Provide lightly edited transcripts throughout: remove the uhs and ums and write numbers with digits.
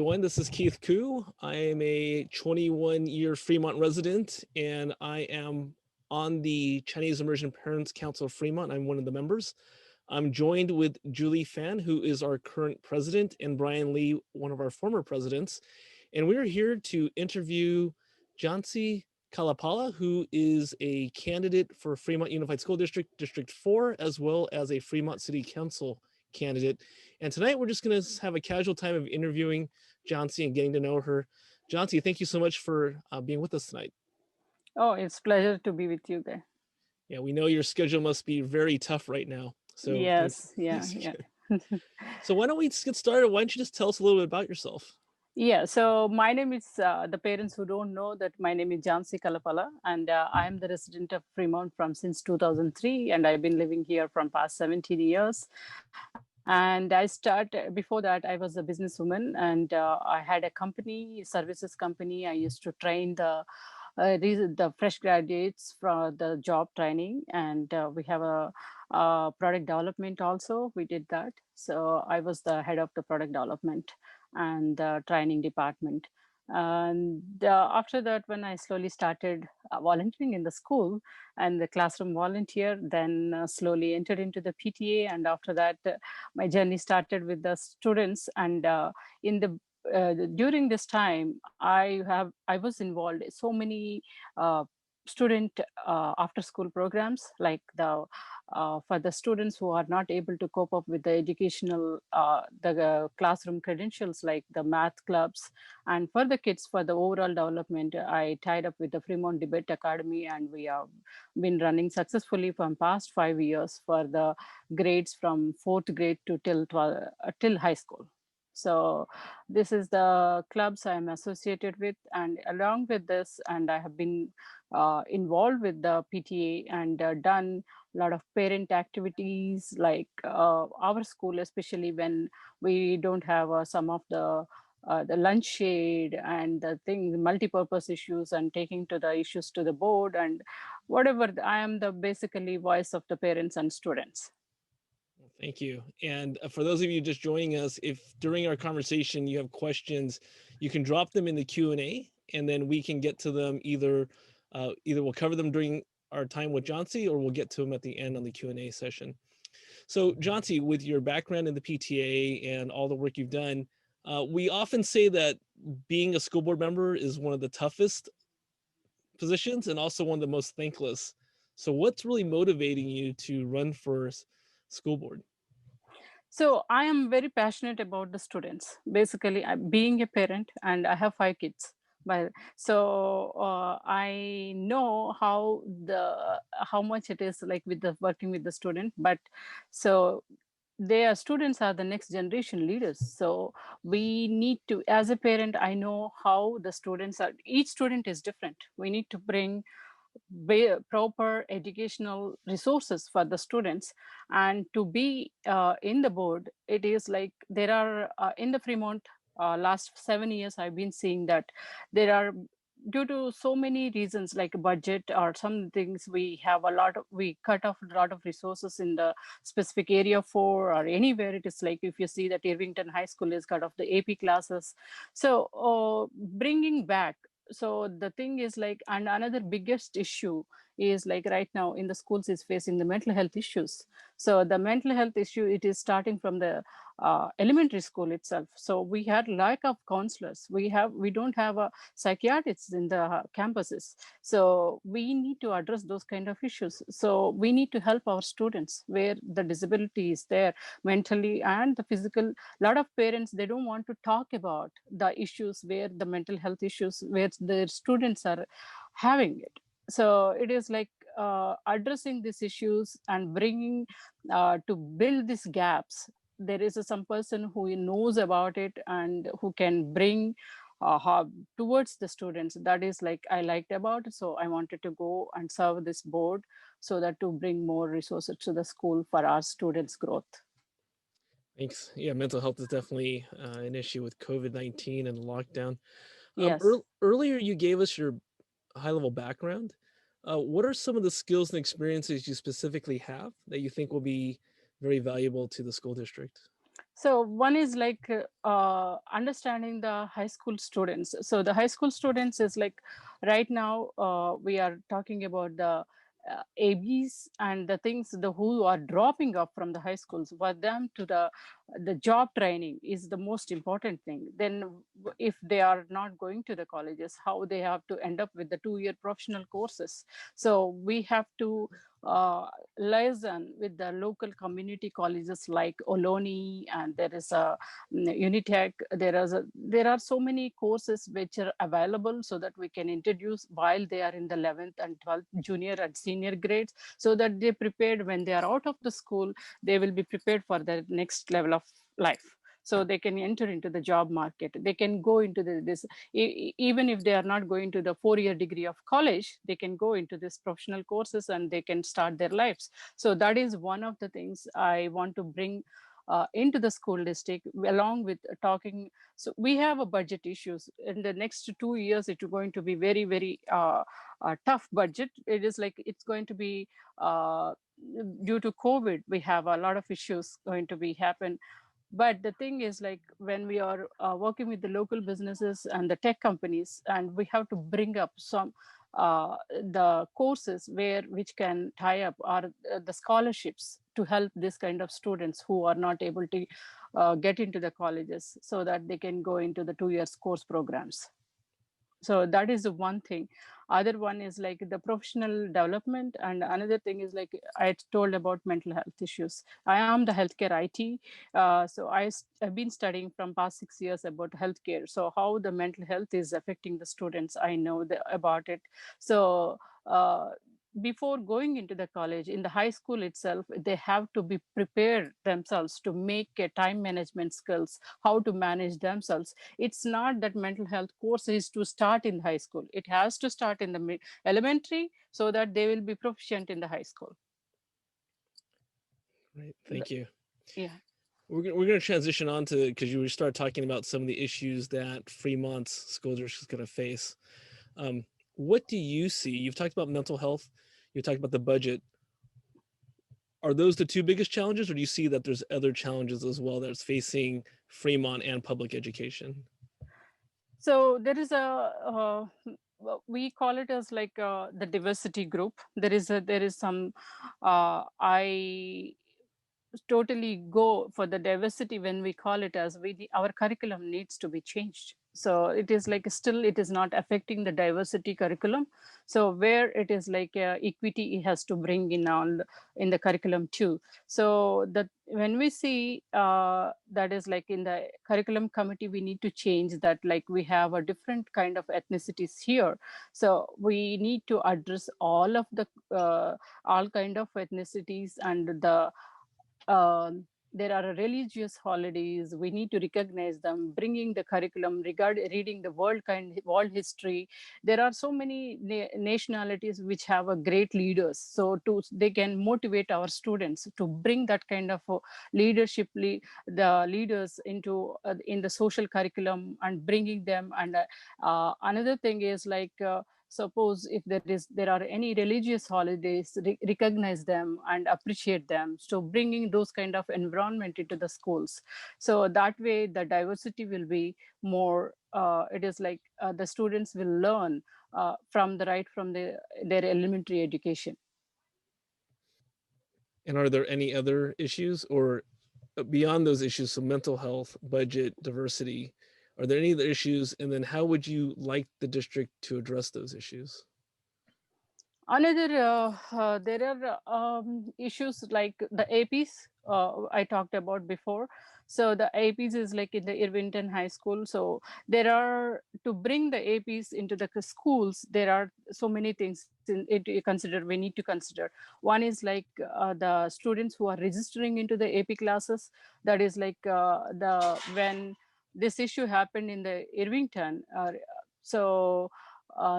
Everyone, this is Keith Koo. I am a 21-year Fremont resident, and I am on the Chinese Immersion Parents Council of Fremont. I'm one of the members. I'm joined with Julie Fan, who is our current president, and Brian Lee, one of our former presidents. And we're here to interview Jhansi Kalapala, who is a candidate for Fremont Unified School District, District 4, as well as a Fremont City Council candidate. And tonight we're just going to have a casual time of interviewing Jhansi and getting to know her. Jhansi, thank you so much for being with us tonight. Oh, it's a pleasure to be with you there. Yeah, we know your schedule must be very tough right now. So Yes, thanks. yeah. So why don't we just get started? Why don't you just tell us a little bit about yourself? Yeah, so my name is, the parents who don't know that my name is Jhansi Kalapala, and I am the resident of Fremont from since 2003, and I've been living here from past 17 years. And before that, I was a businesswoman, and I had a company, services company. I used to train the fresh graduates for the job training, and we have a product development also. We did that. So I was the head of the product development and the training department. And after that, when I slowly started volunteering in the school and the classroom volunteer, then slowly entered into the PTA. And after that, my journey started with the students. And in the during this time, I was involved in so many uh, student after school programs, like the for the students who are not able to cope up with the educational classroom credentials, like the math clubs. And for the kids, for the overall development, I tied up with the Fremont Debate Academy, and we have been running successfully from past 5 years for the grades from fourth grade to till high school. So this is the clubs I'm associated with, and along with this, and I have been involved with the PTA and done a lot of parent activities, like our school, especially when we don't have some of the lunch shade and the thing, multi-purpose issues, and taking to the issues to the board, and whatever. I am the basically voice of the parents and students. Thank you. And for those of you just joining us, if during our conversation you have questions, you can drop them in the Q&A, and then we can get to them either we'll cover them during our time with Jhansi, or we'll get to them at the end on the Q&A session. So Jhansi, with your background in the PTA and all the work you've done, we often say that being a school board member is one of the toughest positions and also one of the most thankless. So what's really motivating you to run for school board? So I am very passionate about the students. Basically, being a parent, and I have 5 kids. But so I know how much it is like with the working with the student. But so their students are the next generation leaders. So we need to, as a parent, I know how the students are. Each student is different. We need to bring proper educational resources for the students. And to be in the board, it is like there are in the Fremont, last 7 years I've been seeing that there are, due to so many reasons like budget or some things, we cut off a lot of resources in the specific area for, or anywhere. It is like, if you see that Irvington High School is cut off the AP classes. So bringing back, so the thing is like, and another biggest issue is like right now in the schools is facing the mental health issues. So the mental health issue, it is starting from the elementary school itself. So we had lack of counselors. We don't have psychiatrists in the campuses. So we need to address those kind of issues. So we need to help our students where the disability is there, mentally and the physical. A lot of parents, they don't want to talk about the issues where the mental health issues where their students are having it. So it is like addressing these issues and bringing to build these gaps. There is some person who knows about it and who can bring towards the students. That is like I liked about it. So I wanted to go and serve this board, so that to bring more resources to the school for our students' growth. Thanks. Yeah, mental health is definitely an issue with COVID-19 and the lockdown. Yes. Earlier, you gave us your high-level background. What are some of the skills and experiences you specifically have that you think will be very valuable to the school district? So one is like understanding the high school students. So the high school students is like right now we are talking about the ABs and the things the who are dropping off from the high schools. For them to the job training is the most important thing. Then if they are not going to the colleges, how they have to end up with the 2 year professional courses. So we have to uh, liaison with the local community colleges like Oloni, and there is a Unitech. There are so many courses which are available so that we can introduce while they are in the 11th and 12th junior and senior grades, so that they prepared when they are out of the school, they will be prepared for the next level of life. So they can enter into the job market. They can go into this even if they are not going to the 4 year degree of college, they can go into this professional courses and they can start their lives. So that is one of the things I want to bring into the school district, along with talking. So we have a budget issues in the next 2 years. It's going to be very very tough budget. It is like it's going to be uh, due to COVID, we have a lot of issues going to be happen. But the thing is, like when we are working with the local businesses and the tech companies, and we have to bring up some the courses where which can tie up, or the scholarships to help this kind of students who are not able to get into the colleges, so that they can go into the 2 years course programs. So that is the one thing. Other one is like the professional development, and another thing is like I told about mental health issues. I am the healthcare IT, so I've been studying from past 6 years about healthcare. So how the mental health is affecting the students, I know about it. So uh, before going into the college, in the high school itself, they have to be prepared themselves to make a time management skills, how to manage themselves. It's not that mental health course is to start in high school. It has to start in the elementary, so that they will be proficient in the high school. Right. The- Thank you. yeah. We're gonna transition on to, because you start talking about some of the issues that Fremont's school district is going to face. Um, what do you see? You've talked about mental health. You talked about the budget. Are those the two biggest challenges, or do you see that there's other challenges as well that's facing Fremont and public education? So there is we call it as like the diversity group. There is some I totally go for the diversity. When we call it as our curriculum needs to be changed. So it is like still it is not affecting the diversity curriculum. So where it is like equity, it has to bring in on in the curriculum too. So that when we see that is like in the curriculum committee, we need to change that. Like we have a different kind of ethnicities here, so we need to address all kind of ethnicities. And there are religious holidays, we need to recognize them, bringing the curriculum regard reading the world history. There are so many nationalities which have a great leaders, so to they can motivate our students to bring that kind of leadership the leaders into in the social curriculum and bringing them. And another thing is like suppose if there are any religious holidays, recognize them and appreciate them, so bringing those kind of environment into the schools. So that way the diversity will be more. It is like the students will learn from their elementary education. And are there any other issues, or beyond those issues, so mental health, budget, diversity, are there any other issues? And then how would you like the district to address those issues? Another, there are issues like the APs I talked about before. So the APs is like in the Irvington High School. So there are to bring the APs into the schools. There are so many things we need to consider. One is like the students who are registering into the AP classes. That is like the when this issue happened in the Irvington. So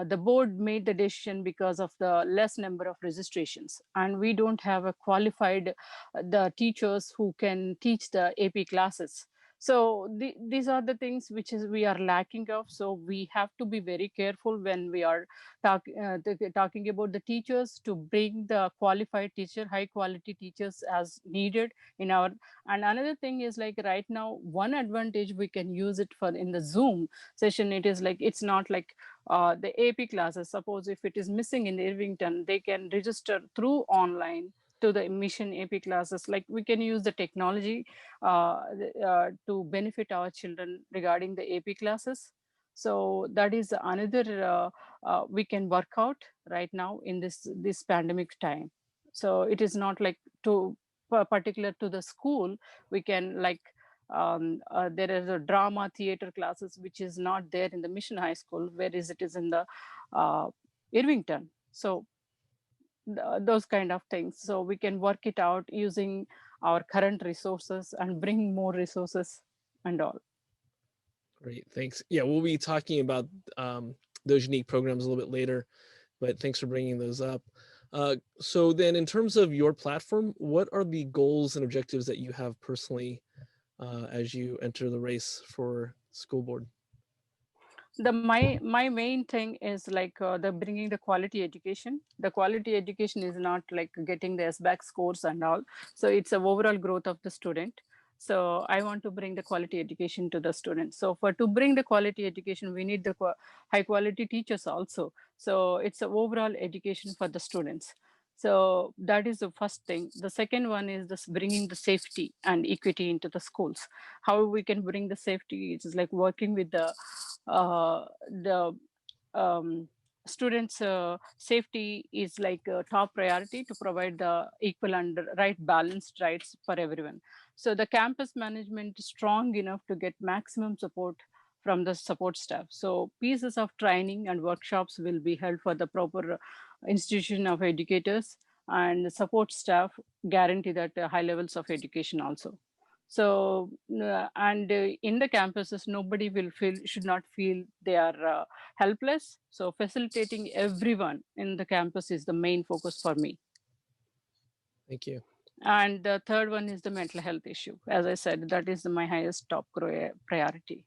the board made the decision because of the less number of registrations, and we don't have a qualified the teachers who can teach the AP classes. So these are the things which is we are lacking of. So we have to be very careful when we are talking about the teachers, to bring the qualified teacher, high quality teachers as needed in our. And another thing is like right now, one advantage we can use it for in the Zoom session. It is like it's not like the AP classes. Suppose if it is missing in Irvington, they can register through online to the mission AP classes. Like we can use the technology to benefit our children regarding the AP classes. So that is another we can work out right now in this pandemic time. So it is not like to particular to the school. We can like there is a drama theater classes which is not there in the Mission High School, whereas it is in the uh, Irvington. So those kind of things. So we can work it out using our current resources and bring more resources and all. Great, thanks. Yeah, we'll be talking about those unique programs a little bit later, but thanks for bringing those up. So then in terms of your platform, what are the goals and objectives that you have personally as you enter the race for school board? My main thing is like the bringing the quality education. The quality education is not like getting the SBAC scores and all. So it's a overall growth of the student. So I want to bring the quality education to the students. So for to bring the quality education, we need the high quality teachers also. So it's a overall education for the students. So that is the first thing. The second one is this bringing the safety and equity into the schools. How we can bring the safety? It's like working with the um, students' safety is like a top priority to provide the equal and right balanced rights for everyone. So the campus management is strong enough to get maximum support from the support staff. So pieces of training and workshops will be held for the proper institution of educators, and the support staff guarantee that high levels of education also. So and in the campuses, nobody will feel, should not feel they are helpless. So facilitating everyone in the campus is the main focus for me. Thank you. And the third one is the mental health issue. As I said, that is my highest top priority.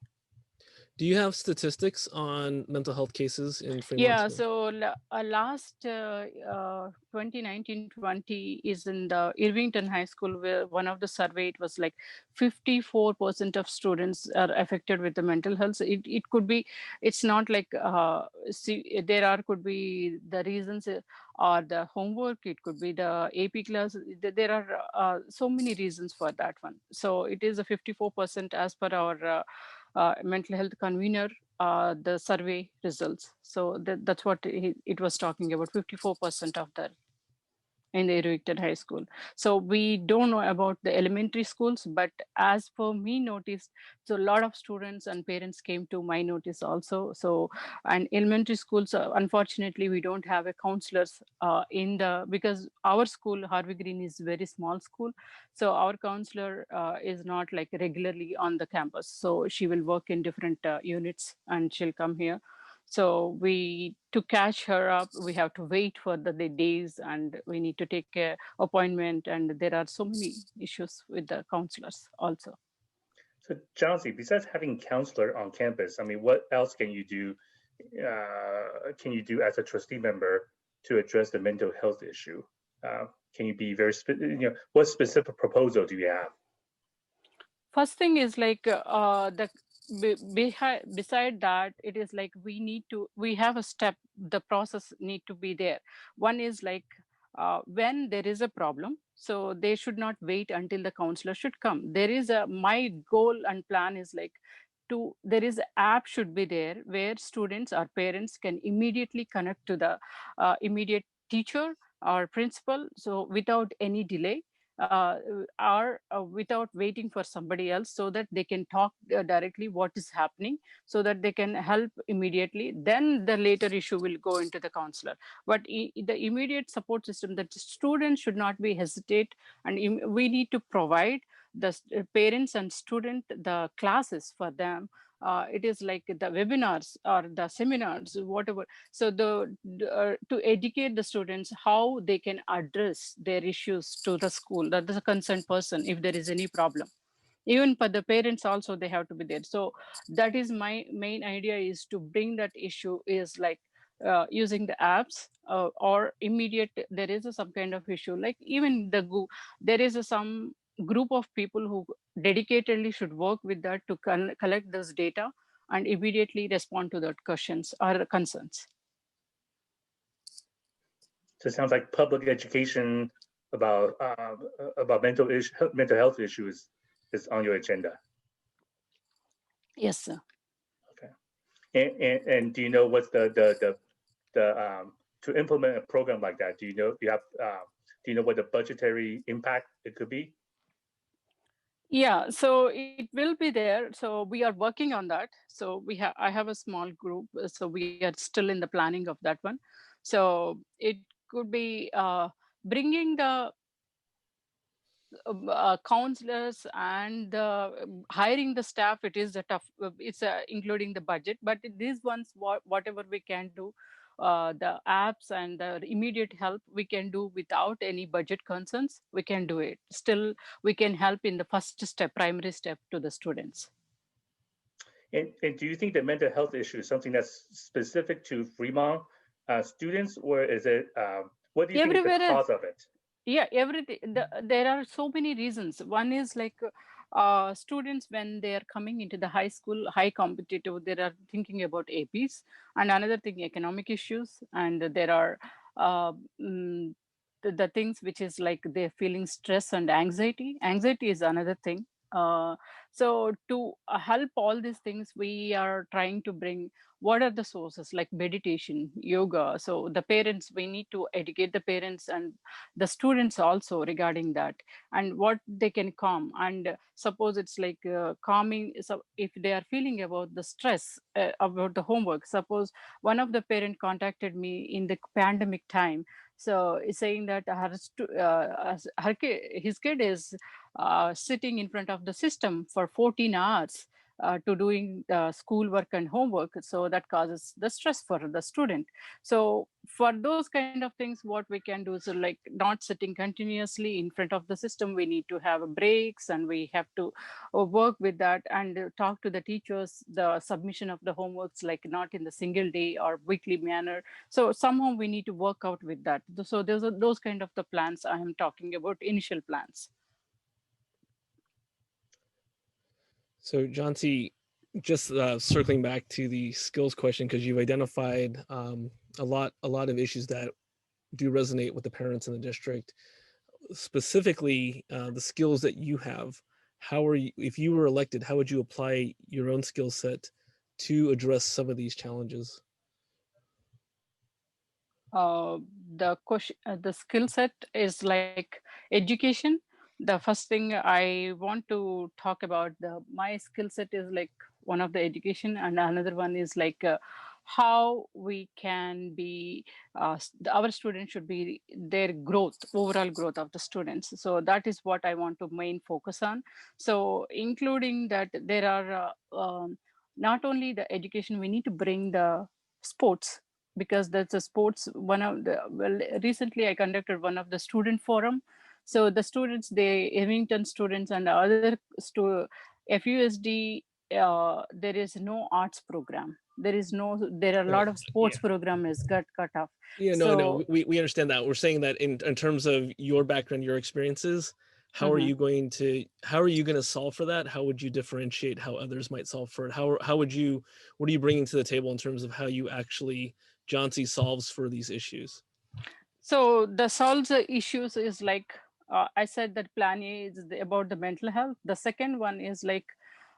Do you have statistics on mental health cases in Fremont Yeah, School? so last 2019-20 is in the Irvington High School, where one of the survey, it was like 54% of students are affected with the mental health. So it could be, it's not like, see, there are, could be the reasons or the homework, it could be the AP class. There are so many reasons for that one. So it is a 54% as per our mental health convener, the survey results. So that's what it was talking about, 54% of the in the Irvington High School. So we don't know about the elementary schools, but as per me noticed, so a lot of students and parents came to my notice also. So, and elementary schools, unfortunately, we don't have a counselors in the, because our school, Harvey Green, is very small school. So our counselor is not like regularly on the campus. So she will work in different units and she'll come here. So we, to catch her up, we have to wait for the days, and we need to take a appointment, and there are so many issues with the counselors also. So, Jhansi, besides having counselor on campus, I mean, what else can you do? Can you do as a trustee member to address the mental health issue? Can you be very what specific proposal do you have? First thing is like the beside that, it is like we have a step, the process need to be there. One is like when there is a problem, so they should not wait until the counselor should come. There is a, my goal and plan is like, to, there is a app should be there where students or parents can immediately connect to the immediate teacher or principal, so without any delay, or without waiting for somebody else, so that they can talk directly what is happening, so that they can help immediately. Then the later issue will go into the counselor. But the immediate support system, that students should not be hesitate, and we need to provide the parents and student the classes for them. It is like the webinars or the seminars, whatever. So to educate the students how they can address their issues to the school, that is a concerned person, if there is any problem. Even for the parents also, they have to be there. So that is my main idea, is to bring that issue is like using the apps, or immediate, there is some kind of issue, like even there is some group of people who dedicatedly should work with that to collect this data and immediately respond to that questions or concerns. So it sounds like public education about mental health issues is on your agenda. Yes, sir. Okay. And do you know what's the to implement a program like that? Do you know what the budgetary impact it could be? Yeah, so it will be there. So we are working on that. So I have a small group. So we are still in the planning of that one. So it could be bringing the counselors and hiring the staff. It is a tough, it's including the budget, but these ones, whatever we can do, the apps and the immediate help we can do without any budget concerns, we can do it. Still, we can help in the first step, primary step, to the students. And do you think that mental health issue is something that's specific to Fremont students, or is it, what do you think is the Everywhere else. cause of it? Yeah, everything. There are so many reasons. One is like students, when they are coming into the high school, high competitive, they are thinking about APs, and another thing, economic issues, and there are uh, mm, the things which is like they're feeling stress and anxiety. Anxiety is another thing. So to help all these things, we are trying to bring what are the sources like meditation, yoga. So the parents, we need to educate the parents and the students also regarding that, and what they can calm. And suppose it's like calming, so if they are feeling about the stress about the homework, suppose one of the parent contacted me in the pandemic time, so it's saying that his kid is sitting in front of the system for 14 hours to doing schoolwork and homework, so that causes the stress for the student. So for those kind of things, what we can do is like not sitting continuously in front of the system. We need to have breaks, and we have to work with that and talk to the teachers, the submission of the homeworks, like not in the single day or weekly manner. So somehow we need to work out with that. So there's those kind of the plans I am talking about, initial plans. So, Jhansi, just circling back to the skills question, because you've identified a lot of issues that do resonate with the parents in the district. Specifically, the skills that you have. How are you? If you were elected, how would you apply your own skill set to address some of these challenges? uh, the question, the skill set is like education. The first thing I want to talk about, my skill set is like one of the education, and another one is like how we can be our students should be their growth, overall growth of the students. So that is what I want to main focus on. So including that, there are not only the education, we need to bring the sports, because that's a sports. One of the, well, recently I conducted one of the student forum. So the students, the Irvington students and other FUSD, there is no arts program. There are a lot of sports Yeah. program is got cut off. Yeah, no, So we understand that. We're saying that in terms of your background, your experiences, how are you going to solve for that? How would you differentiate how others might solve for it? How would you, what are you bringing to the table in terms of how you actually, Jhansi, solves for these issues? So the solves the issues is like I said that plan A is about the mental health. The second one is like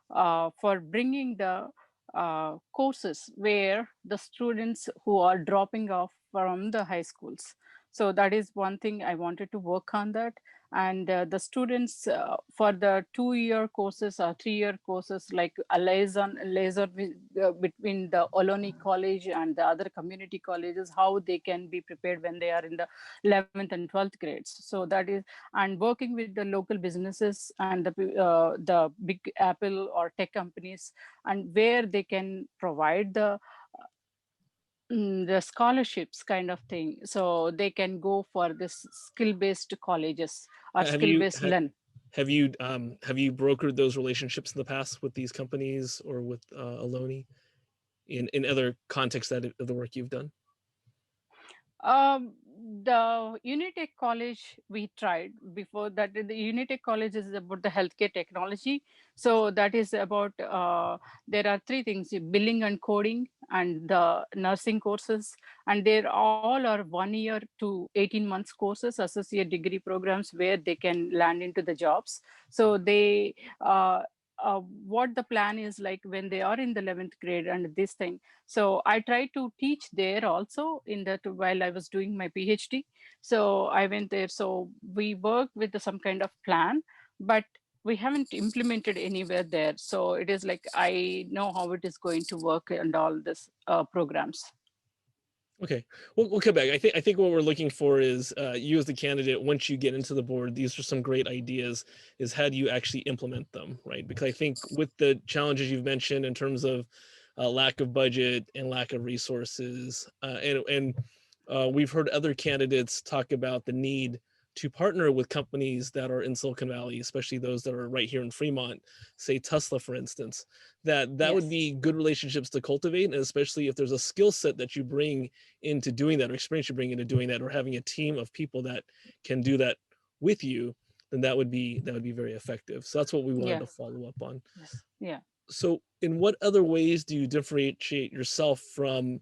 for bringing the courses where the students who are dropping off from the high schools. So that is one thing I wanted to work on that. And the students for the 2-year courses or 3-year courses, like a liaison between the Ohlone College and the other community colleges, how they can be prepared when they are in the 11th and 12th grades. So that is, and working with the local businesses and the big Apple or tech companies, and where they can provide the scholarships kind of thing, so they can go for this skill based colleges or Have skill you based learn. Have you brokered those relationships in the past with these companies or with Aloni in other contexts of the work you've done? Um, the Unitech College we tried before that. The Unitech College is about the healthcare technology. So that is about, there are three things: billing and coding and the nursing courses. And they're all are 1 year to 18 months courses, associate degree programs where they can land into the jobs. So they, what the plan is like when they are in the 11th grade and this thing. So I tried to teach there also in that while I was doing my PhD. So I went there. So we worked with some kind of plan, but we haven't implemented anywhere there. So it is like I know how it is going to work and all this programs. Okay, we'll come back. I think what we're looking for is you as the candidate. Once you get into the board, these are some great ideas. Is how do you actually implement them, right? Because I think with the challenges you've mentioned in terms of lack of budget and lack of resources, and we've heard other candidates talk about the need to partner with companies that are in Silicon Valley, especially those that are right here in Fremont, say Tesla, for instance. That would Yes. be good relationships to cultivate, and especially if there's a skill set that you bring into doing that, or experience you bring into doing that, or having a team of people that can do that with you, then that would be very effective. So that's what we wanted Yeah. to follow up on. Yes. Yeah. So in what other ways do you differentiate yourself from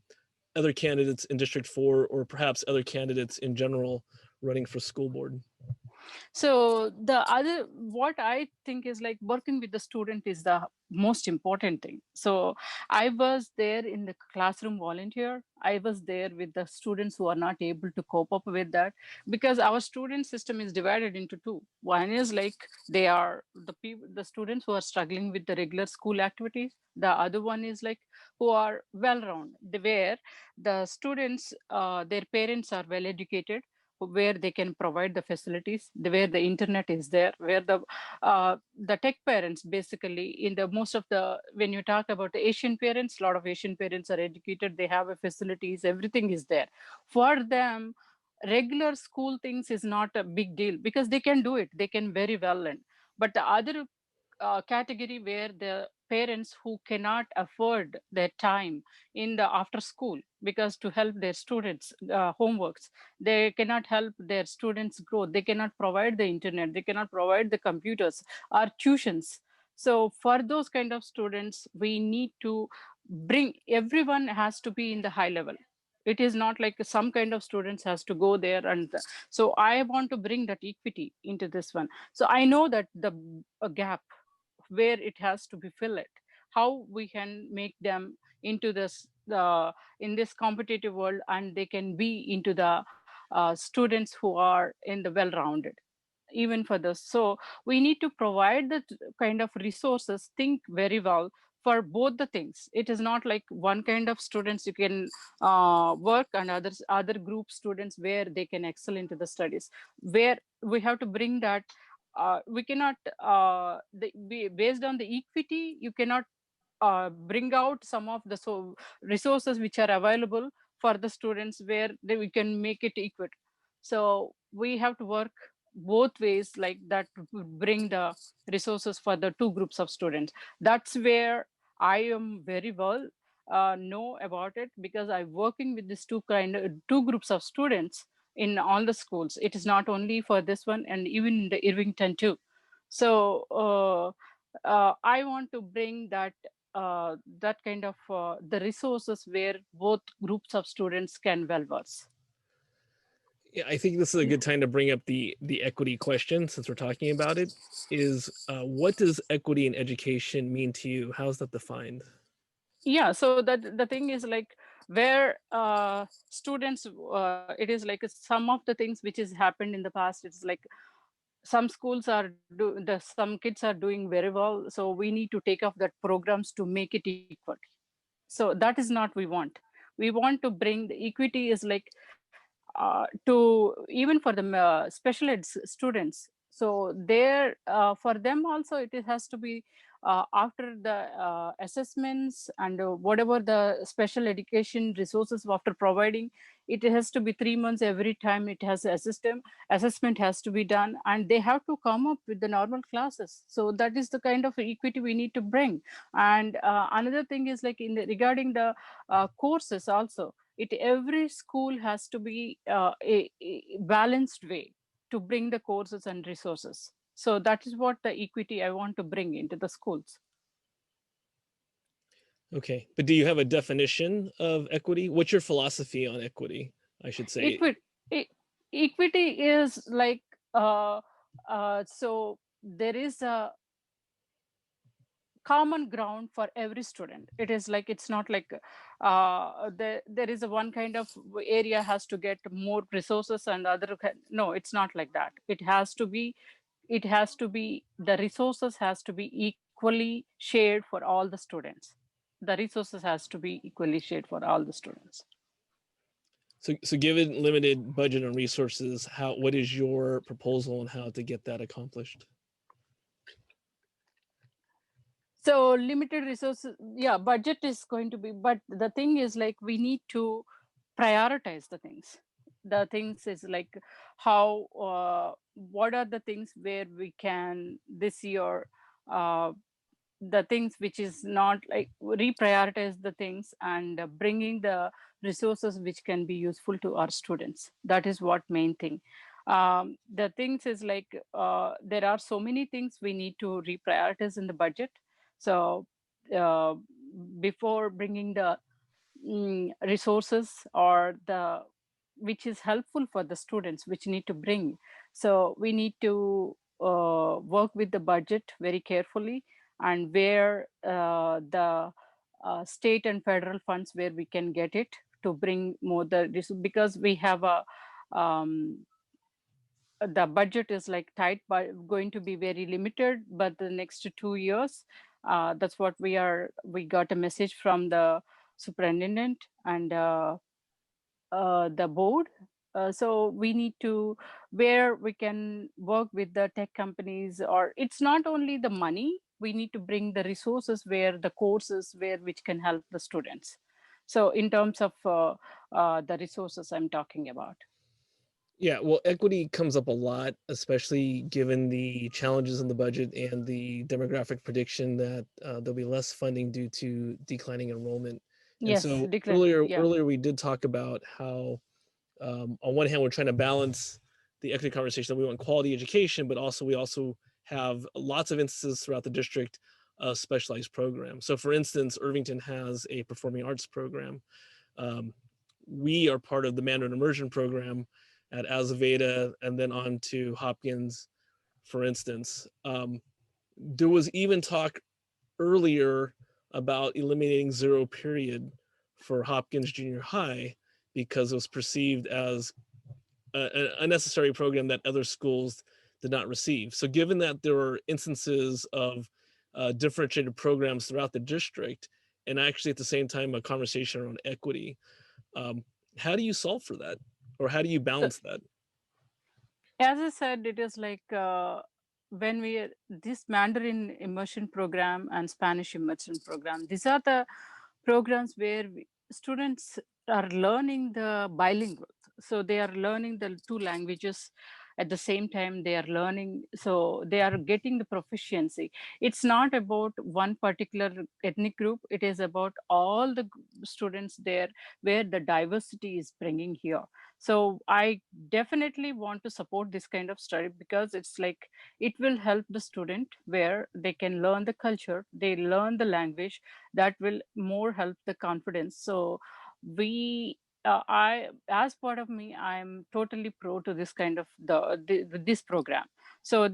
other candidates in District 4, or perhaps other candidates in general running for school board? So the other, what I think is like working with the student is the most important thing. So I was there in the classroom volunteer. I was there with the students who are not able to cope up with that, because our student system is divided into two. One is like they are the people, the students who are struggling with the regular school activities. The other one is like who are well-rounded, where the students, their parents are well educated, where they can provide the facilities, where the internet is there, where the tech parents basically in the most of the, when you talk about the Asian parents, a lot of Asian parents are educated, they have a facilities, everything is there. For them, regular school things is not a big deal because they can do it, they can very well learn. But the other category where the parents who cannot afford their time in the after school, because to help their students homeworks, they cannot help their students grow, they cannot provide the internet, they cannot provide the computers or tuitions. So for those kind of students, we need to bring, everyone has to be in the high level. It is not like some kind of students has to go there. And so I want to bring that equity into this one. So I know that the gap where it has to be filled, how we can make them into this in this competitive world, and they can be into the students who are in the well-rounded even for this. So we need to provide the kind of resources, think very well for both the things. It is not like one kind of students you can work, and other group students where they can excel into the studies, where we have to bring that. We cannot based on the equity, you cannot bring out some of the resources which are available for the students where we can make it equal. So we have to work both ways like that to bring the resources for the two groups of students. That's where I am very well know about it, because I'm working with these two groups of students in all the schools. It is not only for this one, and even in the Irvington too. So I want to bring that kind of the resources where both groups of students can well verse. Yeah, I think this is a Yeah. good time to bring up the equity question, since we're talking about it. Is what does equity in education mean to you? How is that defined? Yeah, so that the thing is like where students, it is like some of the things which has happened in the past. It's like some schools are some kids are doing very well, so we need to take off that programs to make it equal. So that is not we want. We want to bring the equity is like to even for the special ed students. So there for them also it has to be after the assessments and whatever the special education resources after providing, it has to be 3 months every time it has a system. Assessment has to be done, and they have to come up with the normal classes. So that is the kind of equity we need to bring. And another thing is like regarding the courses also, every school has to be a balanced way to bring the courses and resources. So that is what the equity I want to bring into the schools. Okay, but do you have a definition of equity? What's your philosophy on equity, I should say? Equity is like, so there is a common ground for every student. It is like, it's not like there is a one kind of area has to get more resources and other no, it's not like that. It has to be the resources has to be equally shared for all the students. The resources has to be equally shared for all the students. So given limited budget and resources, what is your proposal on how to get that accomplished? So limited resources, yeah, budget is going to be, but the thing is like, we need to prioritize the things. The things is like how, what are the things where we can this year, the things which is not like reprioritize the things and bringing the resources which can be useful to our students. That is what main thing. The things is like, there are so many things we need to reprioritize in the budget. So uh, before bringing the resources or the which is helpful for the students which need to bring, so we need to work with the budget very carefully, and where the state and federal funds where we can get it to bring more because we have a the budget is like tight, but going to be very limited. But the next 2 years, that's what we got a message from the superintendent and the board. So we need to, where we can work with the tech companies, or it's not only the money, we need to bring the resources where the courses where which can help the students. So in terms of the resources I'm talking about. Yeah, well, equity comes up a lot, especially given the challenges in the budget and the demographic prediction that there'll be less funding due to declining enrollment. And Yes, so decline. earlier, Yeah. earlier we did talk about how, on one hand, we're trying to balance the equity conversation that we want quality education, but also we also have lots of instances throughout the district of specialized programs. So, for instance, Irvington has a performing arts program. We are part of the Mandarin Immersion program at Azaveda and then on to Hopkins, for instance. There was even talk earlier about eliminating zero period for Hopkins Junior High because it was perceived as an unnecessary program that other schools did not receive. So given that there were instances of differentiated programs throughout the district, and actually at the same time a conversation around equity, how do you solve for that? Or how do you balance that? As I said, it is like when this Mandarin immersion program and Spanish immersion program, these are the programs where students are learning the bilingual. So they are learning the two languages at the same time they are learning. So they are getting the proficiency. It's not about one particular ethnic group. It is about all the students there where the diversity is bringing here. So I definitely want to support this kind of study because it's like it will help the student where they can learn the culture, they learn the language, that will more help the confidence. So we I, as part of me, I'm totally pro to this kind of this program. So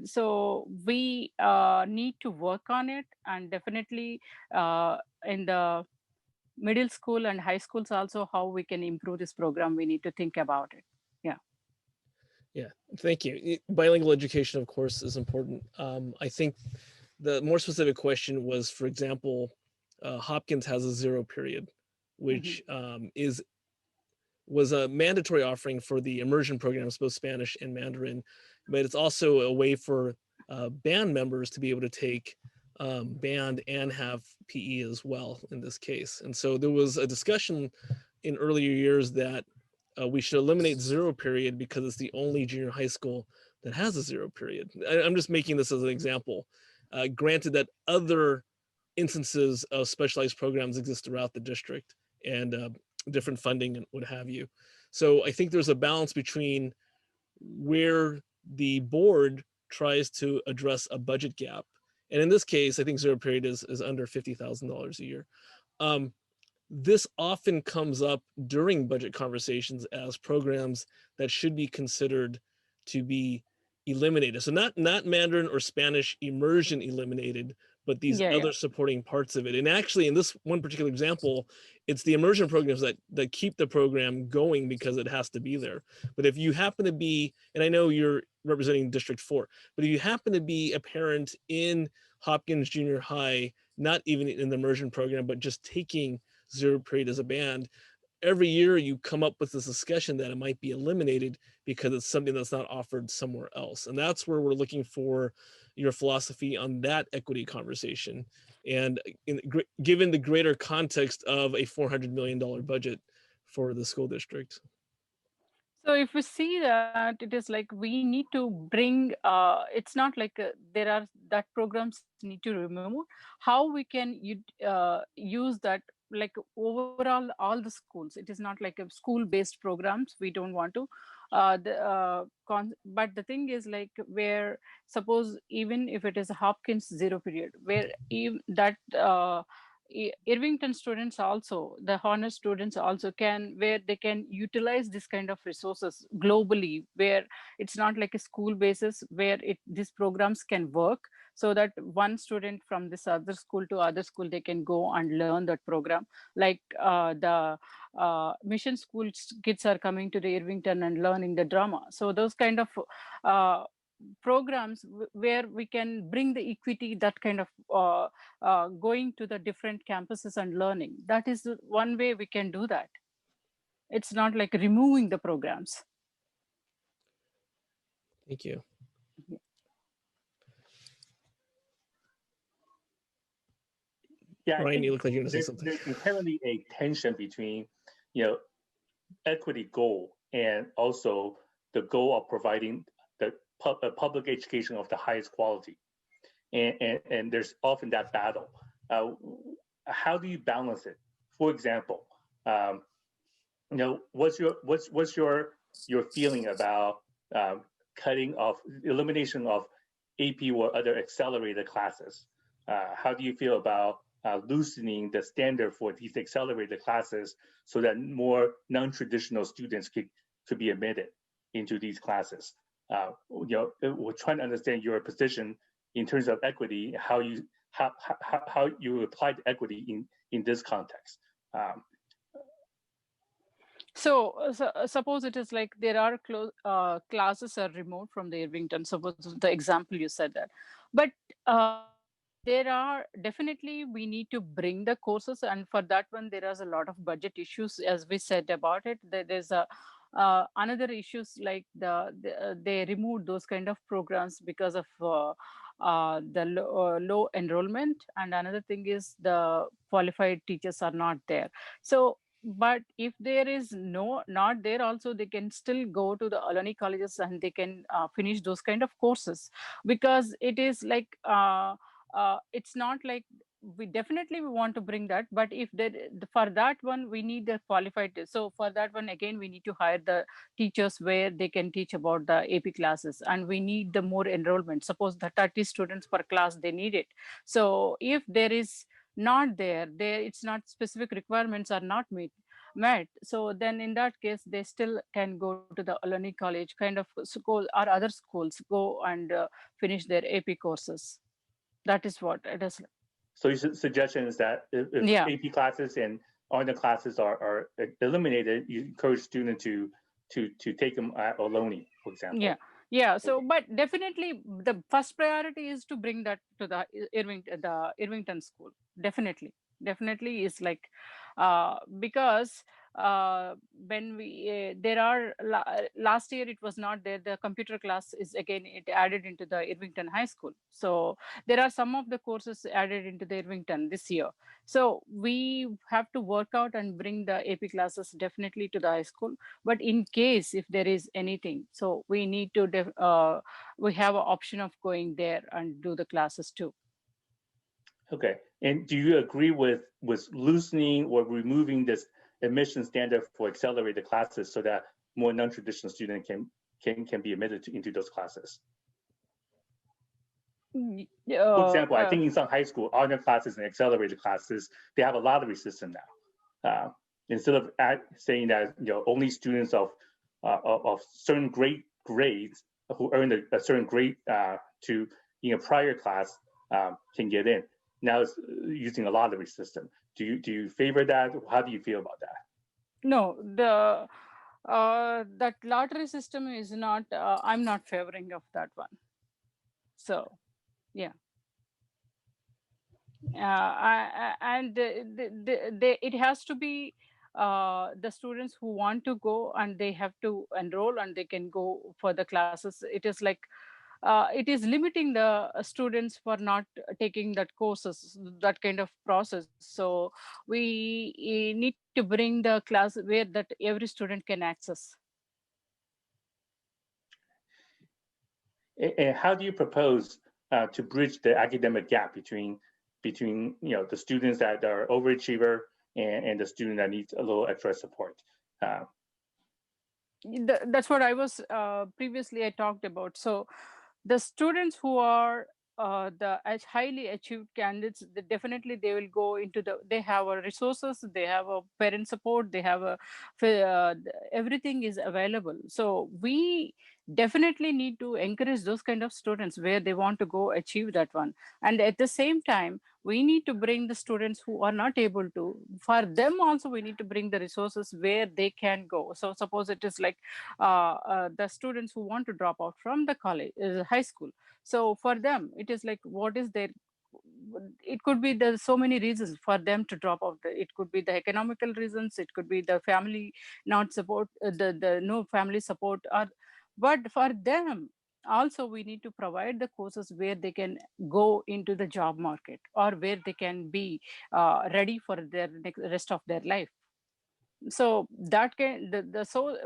so we need to work on it, and definitely in the middle school and high schools also, how we can improve this program, we need to think about it. Yeah. Yeah, thank you. Bilingual education, of course, is important. I think the more specific question was, for example, Hopkins has a zero period, which was a mandatory offering for the immersion programs, both Spanish and Mandarin, but it's also a way for band members to be able to take band and have PE as well in this case. And so there was a discussion in earlier years that we should eliminate zero period because it's the only junior high school that has a zero period. I'm just making this as an example. Granted that other instances of specialized programs exist throughout the district and different funding and what have you. So I think there's a balance between where the board tries to address a budget gap. And in this case, I think zero period is under $50,000 a year. This often comes up during budget conversations as programs that should be considered to be eliminated. So not Mandarin or Spanish immersion eliminated, but these other supporting parts of it. And actually, in this one particular example, it's the immersion programs that keep the program going because it has to be there. But if you happen to be, and I know you're representing District 4, but if you happen to be a parent in Hopkins Junior High, not even in the immersion program, but just taking zero period as a band, every year you come up with this discussion that it might be eliminated because it's something that's not offered somewhere else. And that's where we're looking for your philosophy on that equity conversation. And given the greater context of a $400 million budget for the school district. So if we see that, it is like we need to bring, it's not like there are that programs need to remove. How we can use that, like overall all the schools. It is not like a school-based programs. We don't want to. But the thing is like where, suppose even if it is a Hopkins zero period, where even that Irvington students also, the honor students also can, where they can utilize this kind of resources globally, where it's not like a school basis, where these programs can work, so that one student from this other school to other school, they can go and learn that program. Like the mission school kids are coming to the Irvington and learning the drama. So those kind of programs where we can bring the equity, that kind of going to the different campuses and learning. That is one way we can do that. It's not like removing the programs. Thank you. Yeah, Ryan, you look like you're going to say something. There's inherently a tension between, equity goal and also the goal of providing the public education of the highest quality, and there's often that battle. How do you balance it? For example, what's your feeling about elimination of AP or other accelerated classes? How do you feel about loosening the standard for these accelerated classes so that more non-traditional students could be admitted into these classes? We're trying to understand your position in terms of equity, how you apply the equity in this context. So suppose it is like there are classes are removed from the Irvington. Suppose the example you said that, but there are definitely, we need to bring the courses, and for that one there is a lot of budget issues, as we said about it. There's a another issues like they removed those kind of programs because of the low enrollment, and another thing is the qualified teachers are not there. So but if there is not there also, they can still go to the alumni colleges and they can finish those kind of courses, because it is like it's not like we definitely want to bring that, but if for that one we need the qualified. So for that one again we need to hire the teachers where they can teach about the AP classes, and we need the more enrollment. Suppose the 30 students per class, they need it. So if there is not there, it's not, specific requirements are not met, so then in that case they still can go to the alumni college kind of school or other schools, go and finish their AP courses. That is what it is. So your suggestion is that if AP classes and honor classes are eliminated, you encourage students to take them at alumni, for example. Yeah. So, but definitely the first priority is to bring that to the Irvington school. Definitely is like, because when we there are last year it was not there. The computer class is again it added into the Irvington High School. So there are some of the courses added into the Irvington this year. So we have to work out and bring the AP classes definitely to the high school. But in case if there is anything, so we need to we have an option of going there and do the classes too. Okay, and do you agree with loosening or removing this admission standard for accelerated classes so that more non-traditional students can be admitted into those classes? For example, I think in some high school, honor classes and accelerated classes, they have a lottery system now. Instead of saying that only students of certain grades who earned a certain grade to in a prior class can get in. Now it's using a lottery system. Do you favor that? How do you feel about that? No, that lottery system is not. I'm not favoring of that one. So, yeah. It has to be the students who want to go and they have to enroll and they can go for the classes. It is like it is limiting the students for not taking that courses, that kind of process. So we need to bring the class where that every student can access. And how do you propose to bridge the academic gap between the students that are overachiever and the student that needs a little extra support? That's what I was previously I talked about. So the students who are the highly achieved candidates, definitely they will go into they have a resources, they have a parent support, they have everything is available. So we definitely need to encourage those kind of students where they want to go achieve that one. And at the same time, we need to bring the students who are not able to, for them also we need to bring the resources where they can go. So suppose it is like the students who want to drop out from the college, high school. So for them, it is like, what is their, it could be there's so many reasons for them to drop out. It could be the economical reasons, it could be the family not support, the no family support, or but for them also we need to provide the courses where they can go into the job market or where they can be ready for their rest of their life. So that can so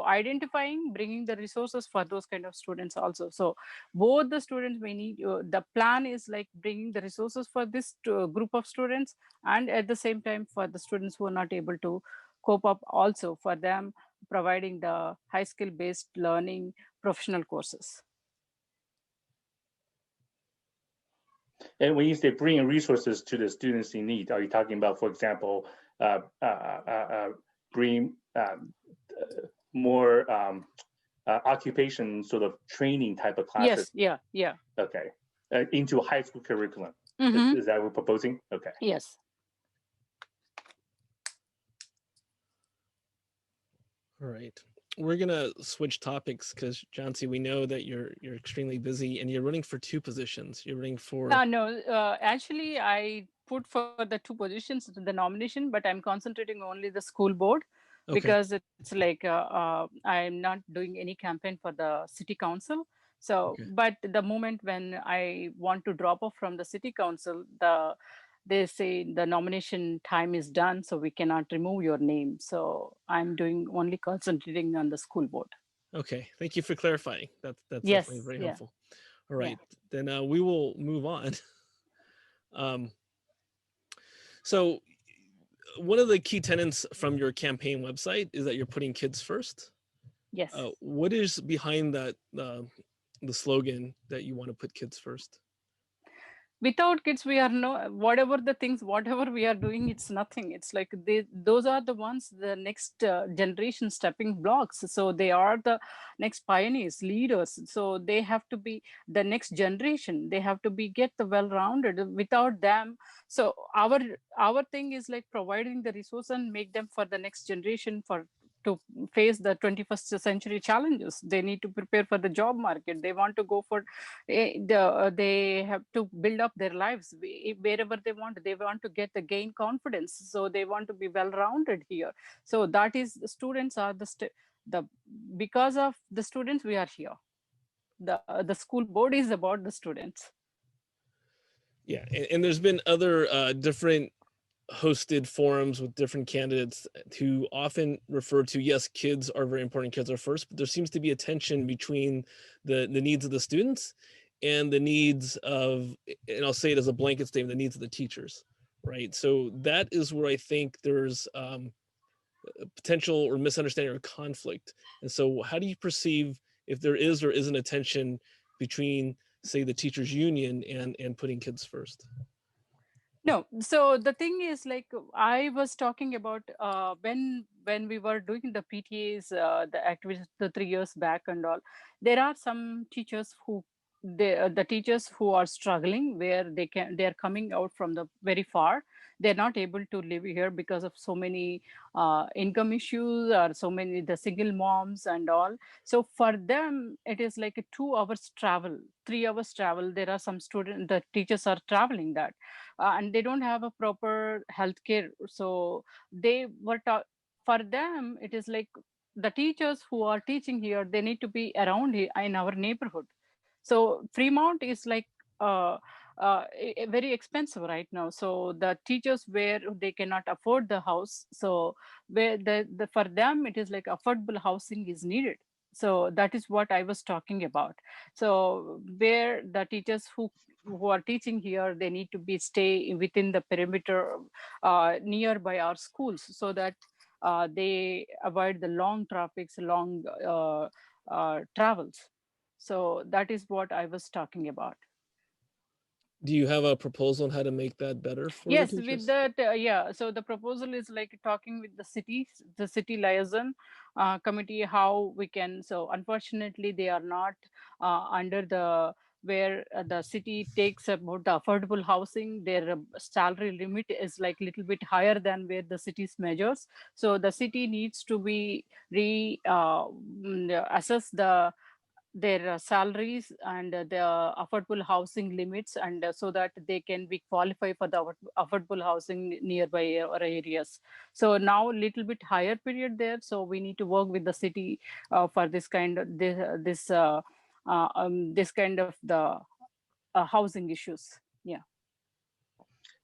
identifying, bringing the resources for those kind of students also. So both the students may need the plan is like bringing the resources for this group of students, and at the same time for the students who are not able to cope up, also for them providing the high skill based learning professional courses. And when you say bringing resources to the students in need, are you talking about, for example, bring more occupation sort of training type of classes? Yes, yeah. Okay, into a high school curriculum. Mm-hmm. Is that what we're proposing? Okay. Yes. All right. We're gonna switch topics because Jhansi, we know that you're extremely busy and you're running for 2 positions. You're running for No, actually I put for the 2 positions the nomination, but I'm concentrating only the school board. Okay. Because it's like I'm not doing any campaign for the city council. So, Okay. but the moment when I want to drop off from the city council, they say the nomination time is done, so we cannot remove your name. So I'm doing only concentrating on the school board. Okay, thank you for clarifying. That's Yes, definitely very yeah. helpful. All right, then we will move on. So one of the key tenets from your campaign website is that you're putting kids first. Yes. What is behind that, the slogan that you want to put kids first? Without kids, we are whatever we are doing, it's nothing. It's like those are the ones, the next generation stepping blocks. So they are the next pioneers, leaders. So they have to be the next generation. They have to be get the well-rounded. Without them, so our thing is like providing the resource and make them for the next generation to face the 21st century challenges. They need to prepare for the job market. They want to go for they have to build up their lives wherever they want. They want to get the gain confidence, so they want to be well rounded here. So that is, the students are the because of the students we are here. The school board is about the students. Yeah, and there's been other different hosted forums with different candidates who often refer to, yes, kids are very important, kids are first, but there seems to be a tension between the needs of the students and the needs of, and I'll say it as a blanket statement, the needs of the teachers, right? So that is where I think there's potential or misunderstanding or conflict. And so how do you perceive if there is or isn't a tension between, say, the teachers union and putting kids first? No, so the thing is, like I was talking about when we were doing the PTAs, the activities, the 3 years back and all. There are some teachers who the teachers who are struggling, where they're coming out from the very far. They're not able to live here because of so many income issues, or so many the single moms and all. So for them, it is like a 2 hours travel, 3 hours travel. There are some students, the teachers are traveling that, and they don't have a proper health care. So they were for them, it is like the teachers who are teaching here, they need to be around here in our neighborhood. So Fremont is like uh, very expensive right now. So the teachers where they cannot afford the house, so where for them it is like affordable housing is needed. So that is what I was talking about. So where the teachers who are teaching here, they need to be stay within the perimeter nearby our schools, so that they avoid the long traffics, long travels. So that is what I was talking about. Do you have a proposal on how to make that better for the Yes, with teachers? that, yeah. So the proposal is like talking with the city liaison committee, how we can. So unfortunately, they are not under the where the city takes about the affordable housing. Their salary limit is like little bit higher than where the city's measures. So the city needs to be assess their salaries and the affordable housing limits, and so that they can be qualify for the affordable housing nearby our areas. So now little bit higher period there, so we need to work with the city for this kind of this kind of the housing issues. Yeah.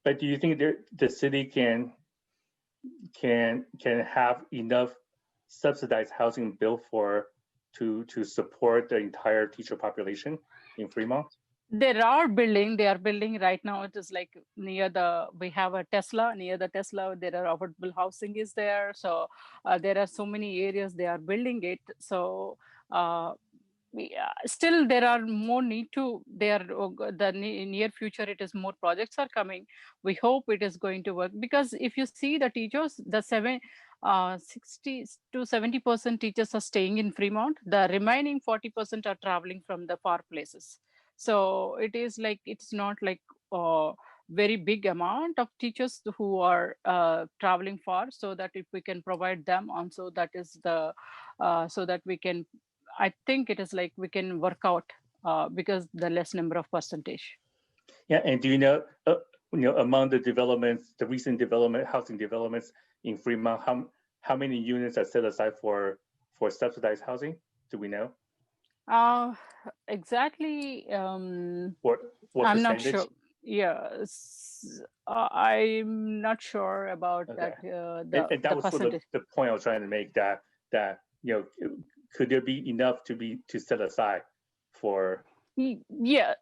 But do you think the city can have enough subsidized housing built to support the entire teacher population in Fremont? They are building right now. It is like we have a Tesla, near the Tesla, there are affordable housing is there. So there are so many areas they are building it. So uh, still there are more need to, near future, it is more projects are coming. We hope it is going to work, because if you see the teachers, the 60 to 70% teachers are staying in Fremont. The remaining 40% are traveling from the far places. So it is like, it's not like very big amount of teachers who are traveling far. So that if we can provide them also, that is the so that we can, I think it is like we can work out because the less number of percentage. Yeah, and do you know among the developments, the recent housing developments in Fremont, how many units are set aside for subsidized housing? Do we know? Uh, exactly. What I'm not percentage? sure. Yeah, I'm not sure about Okay, that. and that The was sort of percentage. the point I was trying to make, that could there be enough to set aside for? Yeah,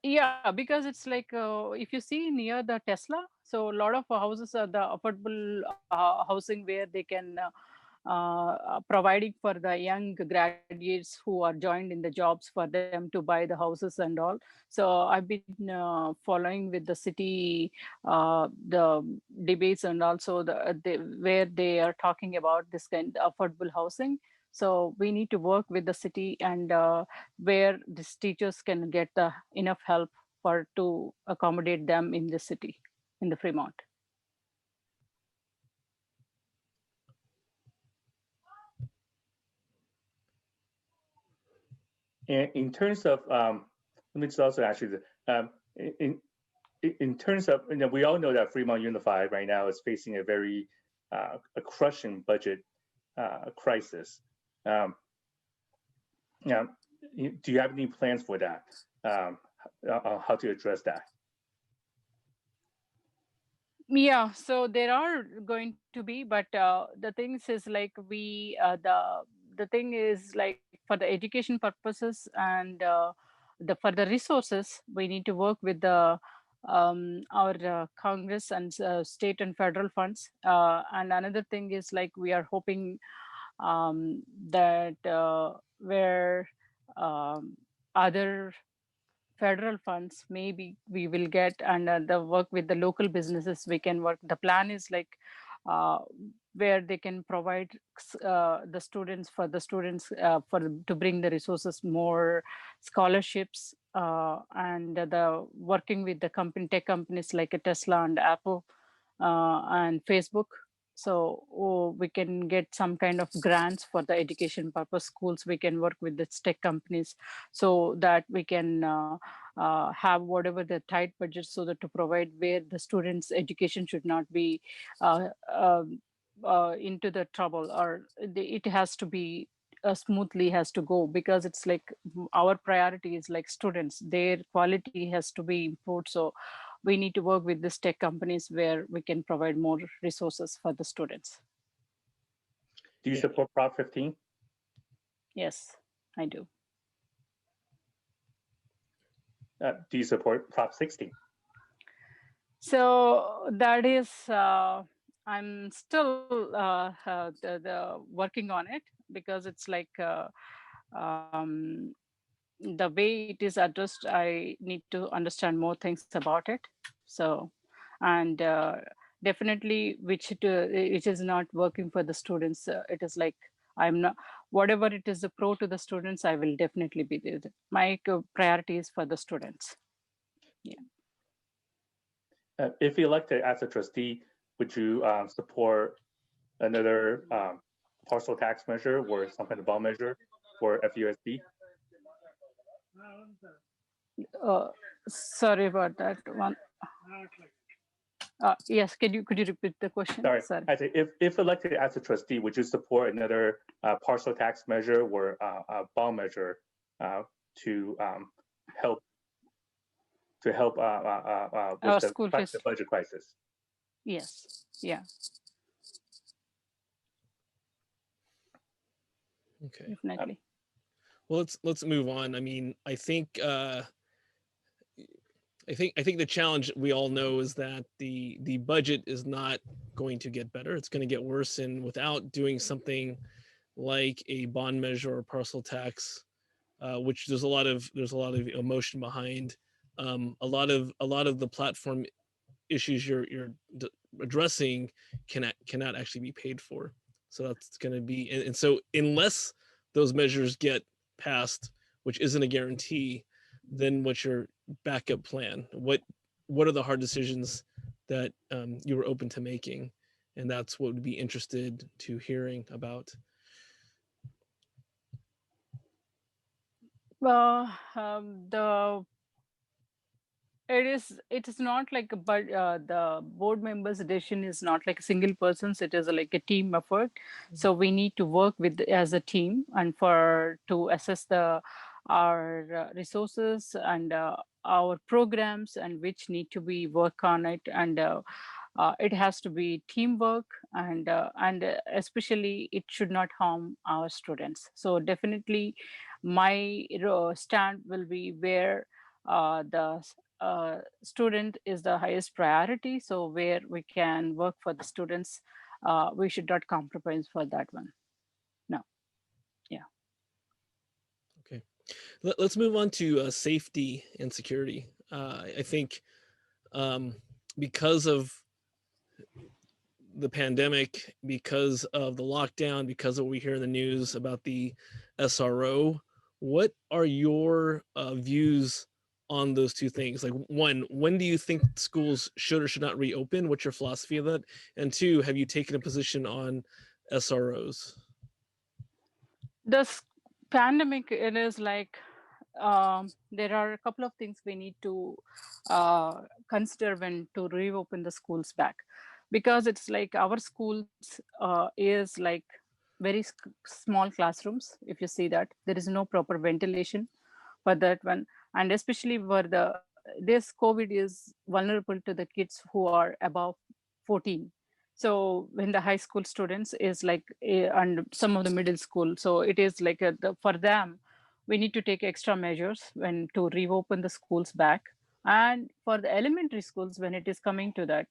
because it's like if you see near the Tesla, so a lot of houses are the affordable housing, where they can providing for the young graduates who are joined in the jobs, for them to buy the houses and all. So I've been following with the city the debates, and also where they are talking about this kind of affordable housing. So we need to work with the city, and where these teachers can get the enough help for to accommodate them in the city, in the Fremont. And in terms of, let me just also ask you, in terms of, we all know that Fremont Unified right now is facing a very a crushing budget crisis. Do you have any plans for that? How to address that? Yeah, so there are going to be, but the things is like the thing is like for the education purposes and the for the resources, we need to work with the our Congress and state and federal funds. And another thing is like we are hoping that where other federal funds maybe we will get, and the work with the local businesses we can work. The plan is like uh, where they can provide the students for the students to bring the resources, more scholarships, and the working with the tech companies like a Tesla and Apple and Facebook. So we can get some kind of grants for the education purpose. Schools, we can work with the tech companies so that we can have whatever the tight budget, so that to provide where the students education should not be uh, into the trouble, or it has to be smoothly has to go, because it's like our priority is like students, their quality has to be improved. So we need to work with these tech companies where we can provide more resources for the students. Do you support Prop 15? Yes, I do. Do you support Prop 16? So that is, I'm still working on it, because it's like the way it is addressed, I need to understand more things about it. So, and definitely which is not working for the students. It is like I'm not, whatever it is a pro to the students, I will definitely be there. My priority is for the students. Yeah. If elected as a trustee, would you support another parcel tax measure or some kind of bond measure for FUSD? Sorry about that one. Yes, could you repeat the question? Sorry. I say if elected as a trustee, would you support another parcel tax measure or a bond measure to help with the budget crisis? Yes. Yeah. Okay. Definitely. Well, let's move on. I mean, I think the challenge we all know is that the budget is not going to get better. It's going to get worse, and without doing something like a bond measure or parcel tax, which there's a lot of emotion behind. A lot of the platform issues you're addressing cannot actually be paid for. So that's going to be, and so unless those measures get passed, which isn't a guarantee, then what's your backup plan? What are the hard decisions that you were open to making? And that's what would be interested to hearing about. Well, it is not like, but the board members' decision is not like a single person's. It is like a team effort. So we need to work with as a team, and to assess our resources and our programs, and which need to be work on it, and it has to be teamwork, and especially it should not harm our students. So definitely, my stand will be where the student is the highest priority. So where we can work for the students, we should not compromise for that one. No. Yeah. Okay. Let's move on to safety and security. I think because of the pandemic, because of the lockdown, because of what we hear in the news about the SRO, what are your views on those two things? Like, one, when do you think schools should or should not reopen? What's your philosophy of that? And two, have you taken a position on SROs? This pandemic, it is like there are a couple of things we need to uh, consider when to reopen the schools back, because it's like our schools is like very small classrooms. If you see that, there is no proper ventilation for that one, and especially where this COVID is vulnerable to the kids who are above 14. So when the high school students is like and some of the middle school, so it is like for them we need to take extra measures when to reopen the schools back. And for the elementary schools, when it is coming to that,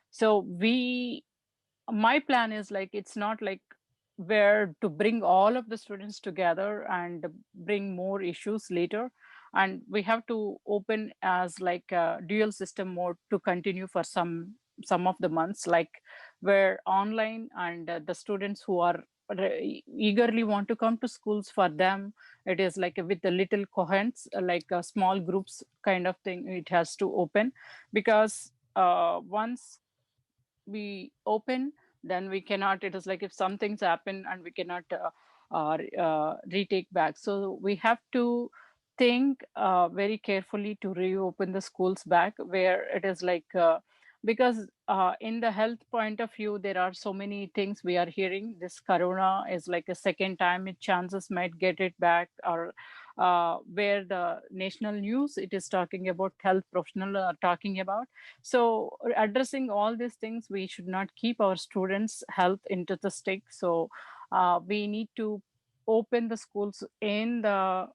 so we my plan is like it's not like where to bring all of the students together and bring more issues later, and we have to open as like a dual system mode to continue for some of the months, like where online and the students who are eagerly want to come to schools, for them it is like with the little cohorts, like small groups kind of thing it has to open. Because once we open, then we cannot, it is like if some things happen and we cannot retake back. So we have to think very carefully to reopen the schools back, where it is like because in the health point of view, there are so many things we are hearing. This corona is like a second time it chances might get it back, or where the national news it is talking about, health professional are talking about. So addressing all these things, we should not keep our students health into the stick. So we need to open the schools in the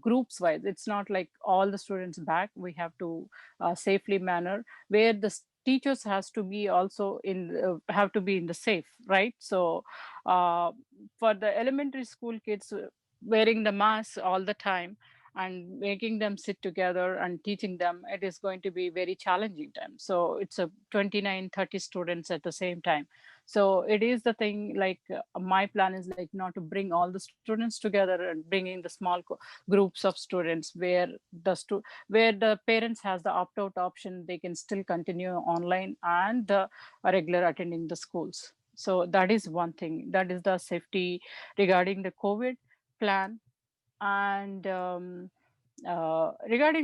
groups wise. It's not like all the students back, we have to safely manner, where the teachers has to be also in have to be in the safe, right? So uh, for the elementary school kids, wearing the mask all the time and making them sit together and teaching them, it is going to be very challenging time. So it's a 29-30 students at the same time. So it is the thing like my plan is like not to bring all the students together and bringing the small groups of students, where where the parents has the opt out option, they can still continue online and the regular attending the schools. So that is one thing, that is the safety regarding the COVID plan. And regarding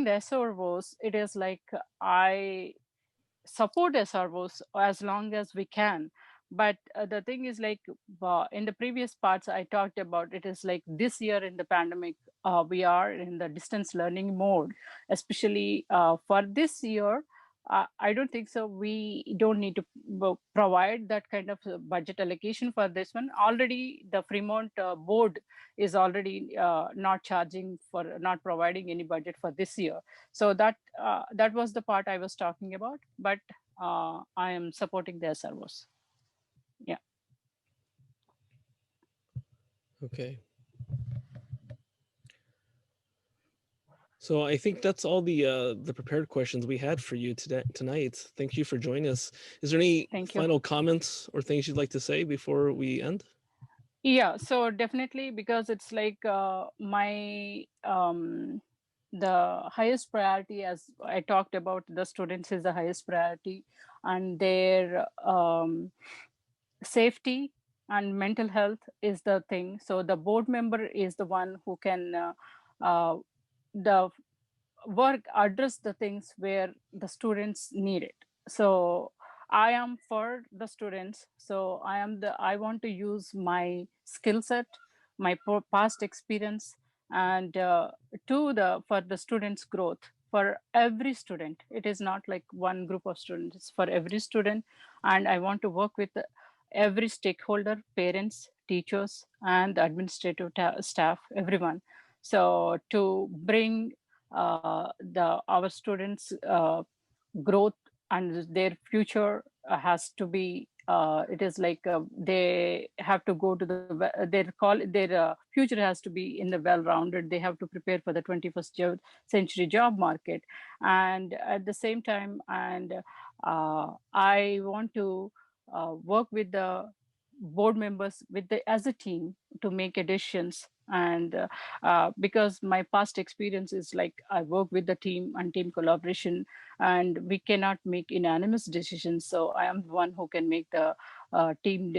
the SROs, it is like I support SROs as long as we can. But the thing is like in the previous parts I talked about, it is like this year in the pandemic, we are in the distance learning mode, especially for this year. I don't think so. We don't need to provide that kind of budget allocation for this one. Already, the Fremont board is already not charging for not providing any budget for this year. So that was the part I was talking about. But I am supporting their servers. Yeah. Okay. So I think that's all the prepared questions we had for you tonight. Thank you for joining us. Is there any final comments or things you'd like to say before we end? Yeah, so definitely, because it's like my the highest priority, as I talked about, the students is the highest priority, and their safety and mental health is the thing. So the board member is the one who can uh, the work address the things where the students need it. So I am for the students, so I want to use my skill set, my past experience, and to the for the students growth, for every student. It is not like one group of students, it's for every student. And I want to work with every stakeholder, parents, teachers, and the administrative staff, everyone, so to bring our students growth and their future has to be it is like they have to go to their future has to be in the well-rounded. They have to prepare for the 21st century job market. And at the same time, and I want to work with the board members with the as a team to make decisions. And because my past experience is like I work with the team and team collaboration, and we cannot make unanimous decisions. So I am the one who can make the team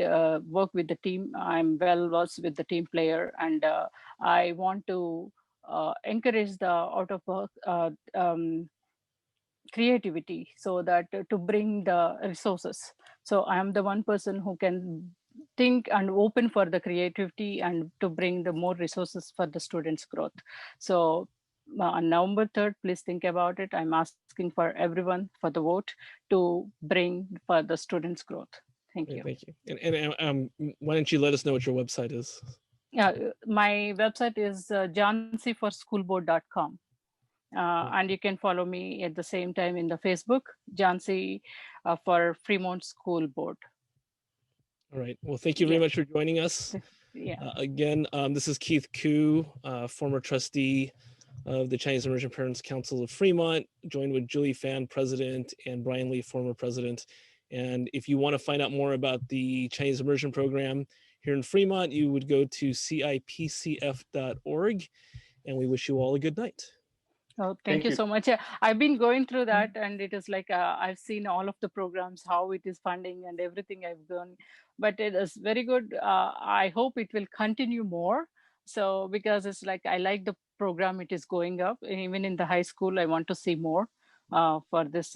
work with the team. I'm well versed with the team player, and I want to encourage the out of creativity, so that to bring the resources. So I am the one person who can think and open for the creativity and to bring the more resources for the students' growth. So on November 3rd, please think about it. I'm asking for everyone for the vote to bring for the students' growth. Thank you. Thank you. And why don't you let us know what your website is? Yeah, my website is jhansiforschoolboard.com. And you can follow me at the same time in the Facebook, Jhansi for Fremont School Board. All right. Well, thank you very much for joining us. Yeah. Again, this is Keith Koo, former trustee of the Chinese Immersion Parents Council of Fremont, joined with Julie Fan, president, and Brian Lee, former president. And if you want to find out more about the Chinese Immersion program here in Fremont, you would go to cipcf.org. And we wish you all a good night. Oh, thank you so much. I've been going through that, and it is like I've seen all of the programs, how it is funding and everything I've done, but it is very good. I hope it will continue more. So because it's like I like the program, it is going up. Even in the high school, I want to see more for this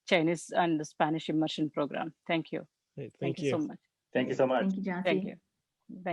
Chinese and the Spanish immersion program. Thank you. Great, Thank you so much. Thank you so much. Thank you, Jhansi. Thank you. Thank you.